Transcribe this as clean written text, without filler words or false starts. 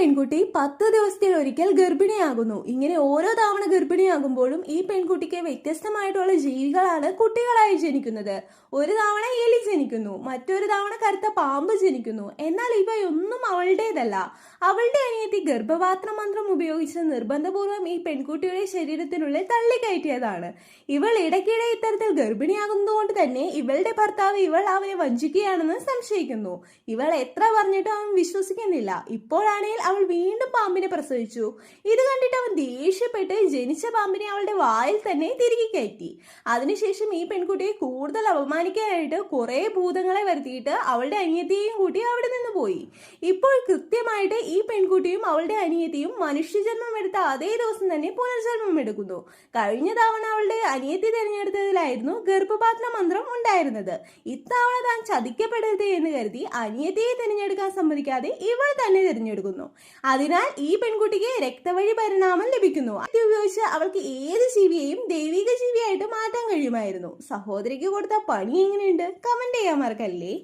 പെൺകുട്ടി 10 ദിവസത്തിൽ ഒരിക്കൽ ഗർഭിണിയാകുന്നു. ഇങ്ങനെ ഓരോ തവണ ഗർഭിണിയാകുമ്പോഴും ഈ പെൺകുട്ടിക്ക് വ്യത്യസ്തമായിട്ടുള്ള ജീവികളാണ് കുട്ടികളായി ജനിക്കുന്നത്. ഒരു തവണ എലി ജനിക്കുന്നു, മറ്റൊരു തവണ കറുത്ത പാമ്പ് ജനിക്കുന്നു. എന്നാൽ ഇവയൊന്നും അവളുടേതല്ല. അവളുടെ അനിയത്തി ഗർഭപാത്ര മന്ത്രം ഉപയോഗിച്ച് നിർബന്ധപൂർവ്വം ഈ പെൺകുട്ടിയുടെ ശരീരത്തിനുള്ളിൽ തള്ളിക്കയറ്റിയതാണ്. ഇവൾ ഇടയ്ക്കിടെ ഇത്തരത്തിൽ ഗർഭിണിയാകുന്നതുകൊണ്ട് തന്നെ ഇവളുടെ ഭർത്താവ് ഇവൾ അവനെ വഞ്ചിക്കുകയാണെന്ന് സംശയിക്കുന്നു. ഇവൾ എത്ര പറഞ്ഞിട്ടും അവൻ വിശ്വസിക്കുന്നില്ല. ഇപ്പോഴാണെങ്കിൽ അവൾ വീണ്ടും പാമ്പിനെ പ്രസവിച്ചു. ഇത് കണ്ടിട്ട് അവൻ ദേഷ്യപ്പെട്ട് ജനിച്ച പാമ്പിനെ അവളുടെ വായിൽ തന്നെ തിരികെ കയറ്റി. അതിനുശേഷം ഈ പെൺകുട്ടിയെ കൂടുതൽ അപമാനിക്കാനായിട്ട് കുറെ ഭൂതങ്ങളെ വരുത്തിയിട്ട് അവളുടെ അനിയത്തിയെയും കൂട്ടി അവിടെ നിന്ന് പോയി. ഇപ്പോൾ കൃത്യമായിട്ട് ഈ പെൺകുട്ടിയും അവളുടെ അനിയത്തിയും മനുഷ്യജന്മം എടുത്ത അതേ ദിവസം തന്നെ പുനർജന്മം എടുക്കുന്നു. കഴിഞ്ഞ തവണ അവളുടെ അനിയത്തി തിരഞ്ഞെടുത്തതിലായിരുന്നു ഗർഭപാത്ര മന്ത്രം ഉണ്ടായിരുന്നത്. ഇത്തവണ താൻ ചതിക്കപ്പെടരുത് എന്ന് കരുതി അനിയത്തിയെ തിരഞ്ഞെടുക്കാൻ സമ്മതിക്കാതെ ഇവൾ തന്നെ തിരഞ്ഞെടുക്കുന്നു. അതിനാൽ ഈ പെൺകുട്ടിക്ക് രക്തവഴി പരിണാമം ലഭിക്കുന്നു. ഇത് ഉപയോഗിച്ച് അവൾക്ക് ഏത് ജീവിയെയും ദൈവിക ജീവിയായിട്ട് മാറ്റാൻ കഴിയുമായിരുന്നു. സഹോദരിക്ക് കൊടുത്ത പണി എങ്ങനെയുണ്ട്? കമന്റ് ചെയ്യാൻ മറക്കല്ലേ.